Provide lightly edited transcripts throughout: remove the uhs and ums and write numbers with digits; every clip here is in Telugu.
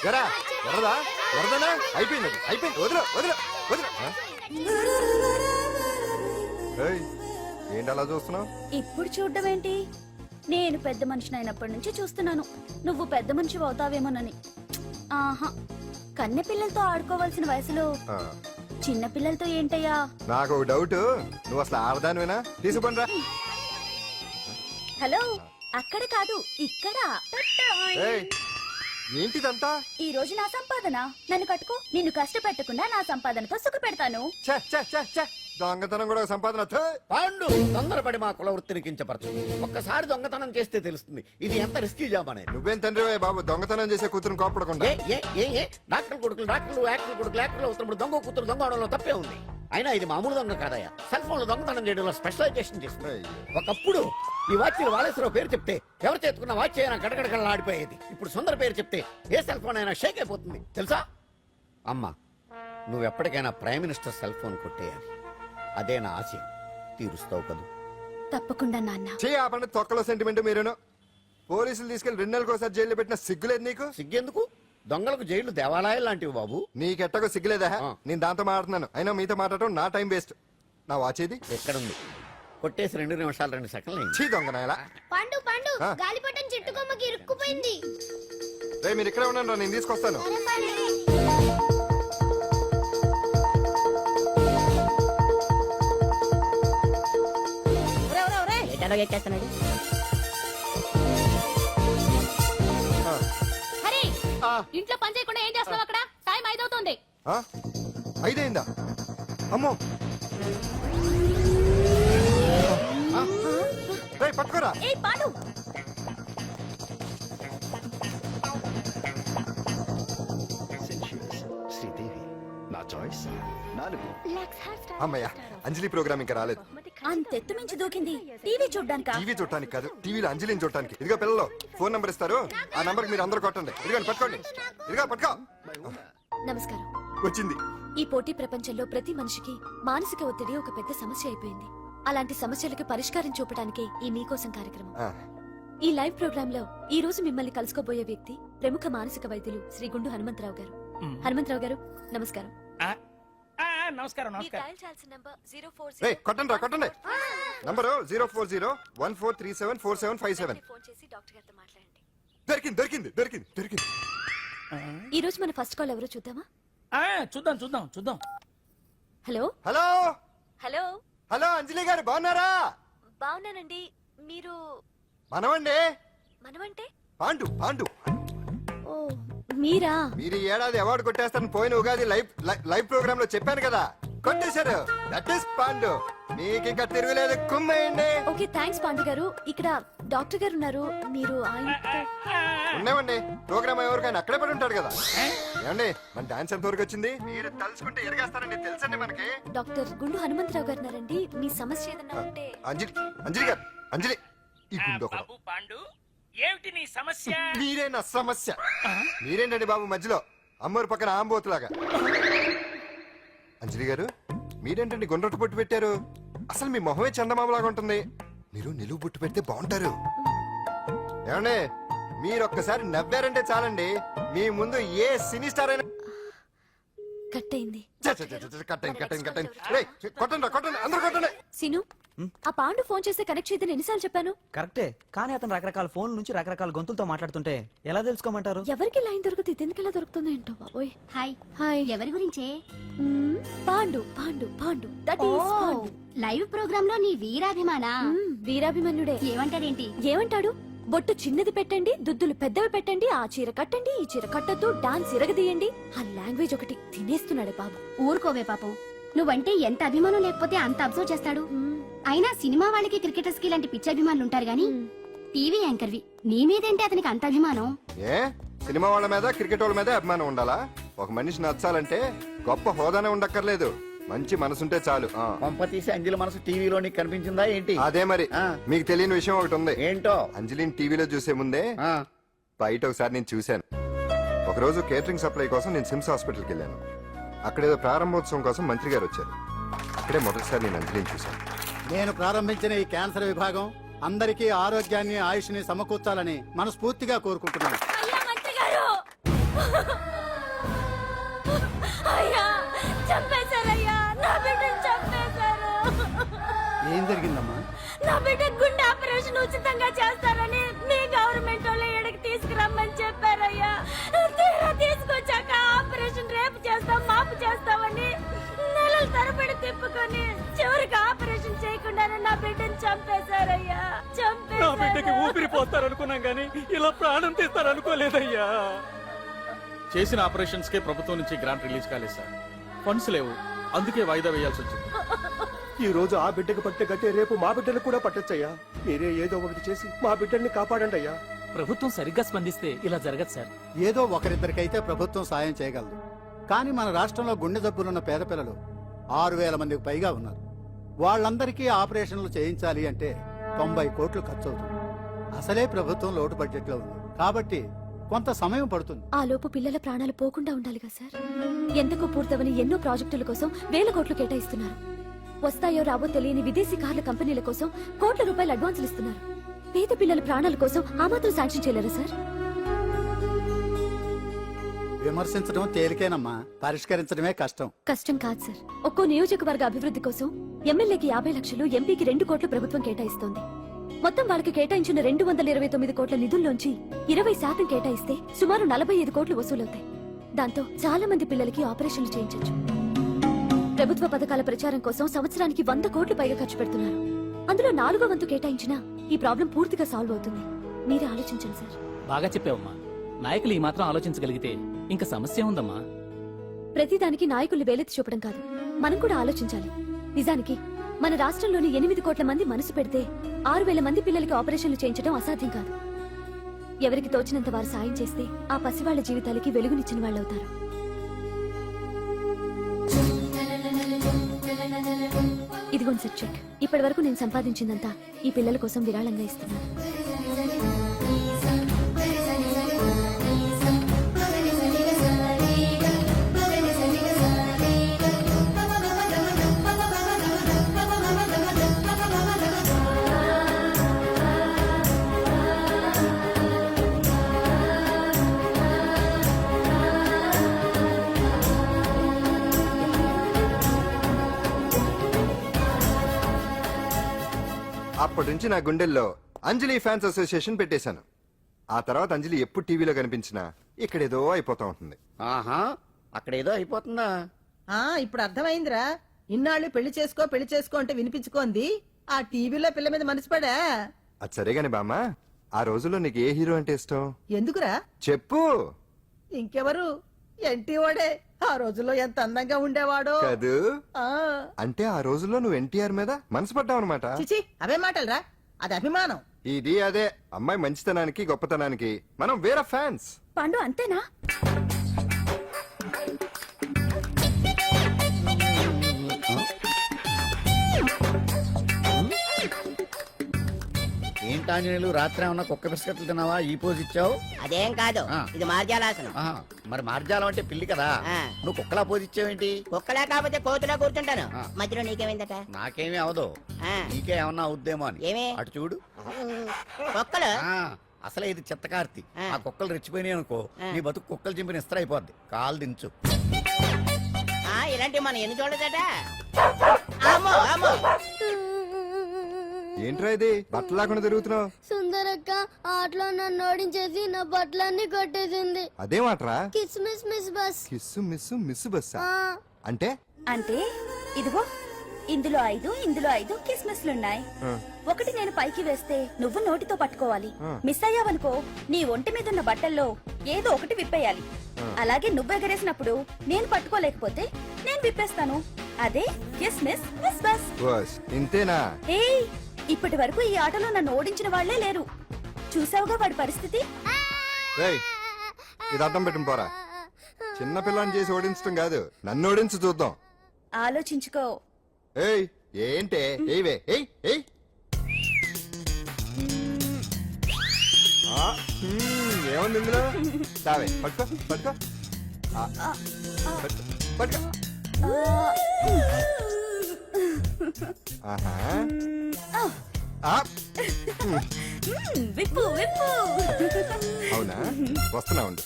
ఎరా వరదా వరదనా అయిపోయింది అయిపోయింది వదిలే వదిలే వదిలే ఏంటి అలా చూస్తున్నావు? ఇప్పుడు చూడ్డం ఏంటి? నేను పెద్ద మనిషిని అయినప్పటి నుంచి చూస్తున్నాను నువ్వు పెద్ద మనిషి అవుతావేమోనని. ఆహా, కన్నె పిల్లలతో ఆడుకోవాల్సిన వయసులో చిన్న పిల్లలతో ఏంటయ్యా? నాకు ఒక డౌట్, నువ్వు అసలు ఆడదానివేనా? తీసుకుంటా. హలో, అక్కడ కాదు ఇక్కడ. ఏంటిదంతా? ఈ రోజు నా సంపాదన, నన్ను కట్టుకో. నిన్ను కష్టపెట్టకుండా నా సంపాదనతో సుఖ పెడతాను. దొంగతనం కూడా సంపాదన. పాండు, తొందరపడి మా కుల వృత్తిని కించపరచు. ఒక్కసారి దొంగతనం చేస్తే తెలుస్తుంది ఇది ఎంత రిస్కీ జాబ్ అనేది. నువ్వేం తండ్రి బాబు, దొంగతనం చేసే కూతురు కోపడకుండా. డాక్టర్ కొడుకులు డాక్టర్లు, యాక్టర్ కొడుకులు యాక్టర్లు అవుతున్నప్పుడు దొంగ కూతురు దొంగ అవడంలో తప్పే ఉంది. అయినా ఇది మామూలు దొంగ కాదయ్యా, సెల్ ఫోన్ లో దొంగతనం చేయడంలో స్పెషలైజేషన్ చేస్తుంది. ఒకప్పుడు ఈ వాచ్లు వాలేశ్వరరావు పేరు చెప్తే ఎవరు చేతుకున్న వాచ్ అయినా గడగడగడలా ఆడిపోయేది. ఇప్పుడు సుందర పేరు చెప్తే ఏ సెల్ ఫోన్ అయినా షేక్ అయిపోతుంది తెలుసా? అమ్మా, నువ్వు ఎప్పటికైనా ప్రైమ్ మినిస్టర్ సెల్ ఫోన్ కొట్టేయాలి, అదే నా ఆశ. తీరుస్తావు కదూ? తప్పకుండా నాన్న. ఆపండి తొక్కలో సెంటిమెంట్. మీరేను పోలీసులు తీసుకెళ్లి 2 నెలలకోసారి జైల్లో పెట్టిన సిగ్గులేదు నీకు? సిగ్గెందుకు? దొంగలకు జైళ్లు దేవాలయాలు లాంటివి బాబు. నీకెట్టకు సిగ్గులేదా? నేను దాంతో మాట్లాడుతున్నాను, అయినా మీతో మాట్లాడటం నా టైం వేస్ట్. నా వాచేది ఎక్కడుంది? కొట్టేసి 2 నిమిషాలు 2 సెకండ్లు. చీ దొంగనాయలా. పండు పండు, గాలిపటం చెట్టు కొమ్మకి ఇరుక్కుపోయింది. మీరు ఇక్కడే ఉన్నాను, నేను తీసుకొస్తాను. ఇంట్లో పని చేయకుండా ఏం చేస్తావు అక్కడ? టైం 5 అవుతుంది. 5 అయిందా? అమ్మో, పట్టుకోరా. అమ్మయ్య, అంజలి ప్రోగ్రామ్ ఇంకా రాలేదు. అంతెత్తు మించి దూకింది. టీవీ చూడ్డానికి? టీవీ చూడటానికి కాదు, టీవీలో అంజలిని చూడటానికి. ఇదిగో పిల్లలు, ఫోన్ నంబర్ ఇస్తారు, ఆ నంబర్ మీరు అందరూ కొట్టండి. ఇదిగోండి పట్టుకోండి. ఇదిగో పట్టుకో. నమస్కారం. వచ్చింది. ఈ పోటీ ప్రపంచంలో ప్రతి మనిషికి మానసిక ఒత్తిడి ఒక పెద్ద సమస్య అయిపోయింది. అలాంటి సమస్యలకు పరిష్కారం చూపడానికి ఈ మీకోసం కార్యక్రమం. ఈ లైవ్ ప్రోగ్రామ్ లో ఈ రోజు మిమ్మల్ని కలుసుకోబోయే వ్యక్తి ప్రముఖ మానసిక వైద్యులు శ్రీ గుండు హనుమంతరావు గారు. హనుమంతరావు గారు, నమస్కారం. నమస్కారం. కొట్టండి రా, కొట్టండి. నంబరు 04014374757. దొరికింది దొరికింది దొరికింది దొరికింది. ఈ రోజు మన ఫస్ట్ కాల్ ఎవరో చూద్దామా? చూద్దాం చూద్దాం చూద్దాం. హలో హలో హలో హలో, అంజలి గారు బాగున్నారా? బాగున్నానండి. మీరు? మనమండి. మనమంటే? పాండు పాండు. ఓ, మీరా? మీరు ఈ ఏడాది అవార్డు కొట్టేస్తారని పోయిన ఉగాది లైవ్ ప్రోగ్రామ్ లో చెప్పాను కదా, కొట్టేశారు. That is Pandu. మీకు ఇంకా తిరుగులేదు, కుమ్మేయండి. ఓకే, థ్యాంక్స్ పాండు గారు. ఇక్కడ డాక్టర్ గారు ఉన్నారు, మీరు ఉన్నామండి. ప్రోగ్రామ్ ఎవరికైనా అక్కడే పడి ఉంటాడు కదా. ఏమండి, మన డాన్స్ ఎంత వరకు వచ్చింది? మీరు తలుచుకుంటే ఎరగేస్తారండి, తెలుసండి మనకి. డాక్టర్ గుండు హనుమంతరావు గారు ఉన్నారండి. మీ సమస్య ఏదన్నా ఉంటే. అంజలి అంజలి గారు, అంజలి ఈ గుండు పాండు, ఏమిటి నీ సమస్య? మీరే నా సమస్య. మీరేంటండి బాబు మధ్యలో అమ్మోరు పక్కన ఆంబోతులాగా? అంజలి గారు, మీరేంటండి గుండ్రటి బొట్టు పెట్టారు? అసలు మీ మొహమే చందమామలాగా ఉంటుంది. మీరు నిలువు బొట్టు పెడితే బాగుంటారు. ఏమండి, మీరు ఒక్కసారి నవ్వారంటే చాలండి, మీ ముందు ఏ సినీ స్టార్ అయినా కట్టయింది. కొట్టండి అందరూ కొట్టండి. సిను, ఆ పాండు ఫోన్ చేస్తే కనెక్ట్ చేయదని ఎన్నిసార్లు చెప్పాను? కరెక్టే, కానీ అతను రకరకాల ఫోన్ నుంచి రకరకాల గొంతులతో మాట్లాడుతుంటే ఎలా తెలుసుకోమంటారు? ఎవరికి లైన్ దొరుకుతుంది, ఎందుకు ఎలా దొరుకుతుందో ఏంటో బాబోయ్. Hi hi. ఎవరి గురించే? Pandu Pandu Pandu. That is Pandu. Live programme లో నీ వీరాభిమాన? వీరాభిమన్యుడే. ఏమంటాడేంటి? ఏమంటాడు? బొట్టు చిన్నది పెట్టండి, దుద్దులు పెద్దవి పెట్టండి, ఆ చీర కట్టండి, ఈ చీర కట్టద్దు, డాన్స్ ఇరగదీయండి. ఆ లాంగ్వేజ్ ఒకటి తినేస్తున్నాడు బాబు. ఊరుకోవే పాపం, నువ్వంటే ఎంత అభిమానం లేకపోతే అంత అబ్జర్వ్ చేస్తాడు. అయినా సినిమా వాళ్ళకి క్రికెటర్స్ కి ఇలాంటి పిచ్చి అభిమానులు ఉంటారు గానీ టీవీ యాంకర్వి నీ మీదేంటి అతనికి అంత అభిమానం? ఏ సినిమా వాళ్ళ మీద క్రికెట్ వాళ్ళ మీద అభిమానం ఉండాలా? ఒక మనిషి నచ్చాలంటే గొప్ప హోదానే ఉండక్కర్లేదు, మంచి మనసుంటే చాలు. పంప తీసి అంజలి మనసు టీవీలో నీకు కనిపించిందా ఏంటి? అదే మరి. మీకు తెలియని విషయం ఒకటి ఉంది. ఏంటో? అంజలిని టీవీలో చూసే ముందే బయట ఒకసారి నేను చూశాను. ఒకరోజు కేటరింగ్ సప్లై కోసం నేను సిమ్స్ హాస్పిటల్కి వెళ్ళాను. అక్కడేదో ప్రారంభోత్సవం కోసం మంత్రి గారు వచ్చారు. అక్కడే మొదటిసారి నేను అంజలిని చూశాను. నేను ప్రారంభించిన ఈ క్యాన్సర్ విభాగం అందరికీ ఆరోగ్యాన్ని ఆయుష్ని సమకూర్చాలని మనస్ఫూర్తిగా కోరుకుంటున్నాను. అయ్యా చంపేశారయ్యా, నా బిడ్డను చంపేశారు. ఏం జరిగిందమ్మా? నా బిడ్డ గుండె ఆపరేషన్ ఉచితంగా చేస్తారని మీ గవర్నమెంట్ వాళ్ళు ఇక్కడికి తీసుకురమ్మని చెప్పారయ్యా. తీరా తీసుకొచ్చాక ఆపరేషన్ రేపు చేస్తాం మాపు చేస్తామని నెలల తరబడి తిప్పుకొని చివరికి ఆపరేషన్ చేయకుండానే నా బిడ్డను చంపేశారయ్యా. నా బిడ్డకి చంపేశారు. ఊపిరి పోస్తారనుకున్నాం గానీ ఇలా ప్రాణం తీస్తారనుకోలేదయ్యా. చేసిన ఆపరేషన్స్ కే ప్రభుత్వం నుంచి గ్రాంట్ రిలీజ్ కాలేదు సార్. ఫండ్స్ లేవు, అందుకే వాయిదా వేయాల్సి వచ్చింది. ఈ రోజు ఆ బిడ్డకు పట్టే గట్టే రేపు మా బిడ్డలు కూడా పట్టొచ్చయ్యా. మీరే ఏదో ఒకటి చేసి మా బిడ్డల్ని కాపాడండి అయ్యా. ప్రభుత్వం సరిగ్గా స్పందిస్తే ఇలా జరగదు సార్. ఏదో ఒకరిద్దరికైతే ప్రభుత్వం సాయం చేయగలదు. కానీ మన రాష్ట్రంలో గుండె జబ్బులున్న పేద పిల్లలు 6,000 మందికి పైగా ఉన్నారు. వాళ్ళందరికీ ఆపరేషన్లు చేయించాలి అంటే 90 కోట్లు ఖర్చు అవుతుంది. అసలే ప్రభుత్వం లోటు బడ్జెట్లో ఉంది కాబట్టి కొంత సమయం పడుతుంది. ఆ లోపు పిల్లల ప్రాణాలు పోకుండా ఉండాలిగా సార్. ఎంతకు పూర్తవని ఎన్నో ప్రాజెక్టుల కోసం వేల కోట్లు కేటాయిస్తున్నారు. వస్తాయో రావో తెలియని విదేశీ కార్ల కంపెనీల కోసం కోట్ల రూపాయలు అడ్వాన్సులు ఇస్తున్నారు. పేద పిల్లల ప్రాణాల కోసం ఆ మాత్రం శాంక్షన్ చేయలేరా సార్? విమర్శించడం తేలికేనమ్మా, పరిష్కరించడమే కష్టం. కష్టం కాదు సార్. ఒక్కో నియోజకవర్గ అభివృద్ధి కోసం ఎమ్మెల్యేకి 50 లక్షలు, ఎంపీకి 2 కోట్లు ప్రభుత్వం కేటాయిస్తోంది. మొత్తం వాళ్ళకి కేటాయించిన 229 కోట్ల నిధుల్లోంచి 20% కేటాయిస్తే సుమారు 45 కోట్లు వసూలవుతాయి. దాంతో చాలా మంది పిల్లలకి ఆపరేషన్లు చేయించొచ్చు. ప్రభుత్వ పథకాల ప్రచారం కోసం సంవత్సరానికి 100 కోట్లు పైగా ఖర్చు పెడుతున్నారు. అందులో 4వ వంతు కేటాయించినా ఈ ప్రాబ్లం పూర్తిగా సాల్వ్ అవుతుంది. మీరే ఆలోచించండి సార్. బాగా చెప్పావమ్మా. నాయకులు ఈ మాత్రం ఆలోచించగలిగితే ఇంకా సమస్య ఉందమ్మా. ప్రతిదానికి నాయకుల్ని వేలెత్తి చూపడం కాదు, మనం కూడా ఆలోచించాలి. నిజానికి మన రాష్ట్రంలోని 8 కోట్ల మంది మనసు పెడితే 6,000 మంది పిల్లలకి ఆపరేషన్లు చేయించడం అసాధ్యం కాదు. ఎవరికి తోచినంత వారు సాయం చేస్తే ఆ పసివాళ్ల జీవితాలకి వెలుగునిచ్చిన వాళ్ళవుతారు. ఇదిగోండి సార్ చెక్. ఇప్పటి వరకు నేను సంపాదించిందంతా ఈ పిల్లల కోసం విరాళంగా ఇస్తున్నాను. అప్పటి నుంచి నా గుండెల్లో అంజలి ఫ్యాన్స్ అసోసియేషన్ పెట్టేశాను. ఆ తర్వాత అంజలి ఎప్పుడు టీవీలో కనిపించినా ఇక్కడేదో అయిపోతా ఉంటుంది. ఆహా, అక్కడేదో అయిపోతుందా? ఇప్పుడు అర్థమైందిరా. ఇన్నాళ్ళు పెళ్లి చేసుకో అంటే వినిపించుకోంది ఆ టీవీలో పిల్ల మీద మనసు పడా. అది సరే గాని బామ్మ, ఆ రోజుల్లో నీకు ఏ హీరో అంటే ఇష్టం? ఎందుకురా? చెప్పు. ఇంకెవరు? ఎన్టీఓడే. ఆ రోజుల్లో ఎంత అందంగా ఉండేవాడో కాదు ఆ అంటే ఆ రోజుల్లో నువ్వు ఎన్టీఆర్ మీద మనసు పడ్డావు అనమాట. చిచి, అవే మాటలరా, అది అభిమానం. ఇది అదే అమ్మాయి మంచితనానికి గొప్పతనానికి మనం వేరే ఫ్యాన్స్. పాండు అంతేనా? ఏంటాంజనేయులు, రాత్రి ఏమన్నా కుక్క బిస్కెట్లు తిన్నావా? ఈ పోజ్ ఇచ్చావు. అదేం కాదు, ఇది మార్జాలాసనం. ఆహా, మరి మార్జాలం అంటే పిల్లి కదా, నువ్వు కుక్కలా పోజ్ ఇచ్చావేంటి? కుక్కలా కాకపోతే కోతులా కూర్చుంటాను. ఆ. మధ్యలో నీకేమైందట? నాకేమీ అవదు, నీకే ఏమన్నా అవుద్దేమో అని. ఏమి? అటు చూడు. కుక్కలు అసలే ఇది చిత్తకార్తి. ఆ కుక్కలు రెచ్చిపోయినాయి అనుకో, నీ బతుకు కుక్కలు చింపిన ఇస్త్ర అయిపోద్ది. కాలు దించు. ఇలాంటి మనం ఎన్ని చూడదట. ఏంట్రా ఇది బట్టలు లేకుండా తిరుగుతున్నావు? సుందరక్క ఆటలో నన్ను ఓడించేసి నా బట్టలన్నీ కొట్టేసింది. అదేమాట్రా? Kiss miss miss bus. Kiss miss miss బస్సా అంటే? అంటే ఇదిగో ఇందులో 5 కిస్మిస్లున్నాయి. ఒకటి నేను పైకి వేస్తే నువ్వు నోటితో పట్టుకోవాలి. మిస్ అయ్యావనుకో నీ ఒంటి మీద ఉన్న బట్టల్లో ఏదో ఒకటి విప్పేయాలి. అలాగే నువ్వు ఎగరేసినప్పుడు నేను పట్టుకోలేకపోతే నేను విప్పేస్తాను. అదే కిస్మిస్ మిస్ బస్. బస్ ఇంతేనా? ఏయ్, ఇప్పటి వరకు ఈ ఆటలో నన్ను ఓడించిన వాళ్లే లేరు. చూసావుగా వాడి పరిస్థితి. రేయ్, ఇది అర్థం పెట్టుకుని పోరా. చిన్న పిల్లని చేసి ఓడించడం కాదు, నన్ను ఓడించి చూద్దాం. ఆలోచించుకో. ఏయ్ ఏంటే? ఏవే ఏయ్ ఏయ్. ఏముంది ఇందులో? తావే పట్టుకో పట్టుకో పట్టుకో. ఆహా. విప్పు విప్పు. అవునా? వస్తున్నా ఉండు.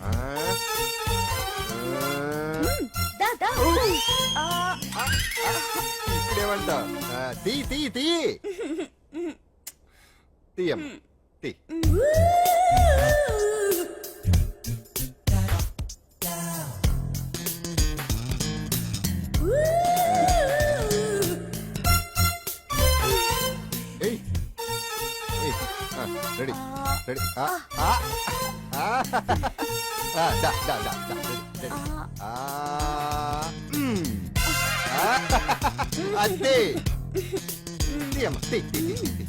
ఆ. దా, దా. ఇప్పుడేమంట తీ తీ తీ తీయం తీ. ఏయ్ ఏయ్ రెడీ రెడీ దా దా దా దా రెడీ రెడీ అంతే తీయమ్మ తీ తీ తీ తీ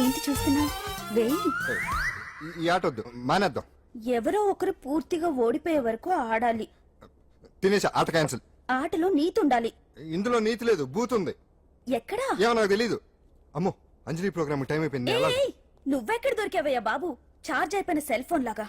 ఏంటి చూస్తున్నావు? వేయి. ఈ ఆట వద్దు మానేద్దాం. ఎవరో ఒకరు పూర్తిగా ఓడిపోయే వరకు ఆడాలి. తినేసా ఆట క్యాన్సిల్. ఆటలో నీతుండాలి. ఇందులో నీతి లేదు బూత్ ఉంది. ఎక్కడా? ఏమో నాకు తెలీదు. అమ్మో అంజలి ప్రోగ్రామ్ టైం అయిపోయింది. ఏయ్, నువ్వెక్కడ దొరికావయ్యా బాబు? చార్జ్ అయిపోయిన సెల్ ఫోన్ లాగా.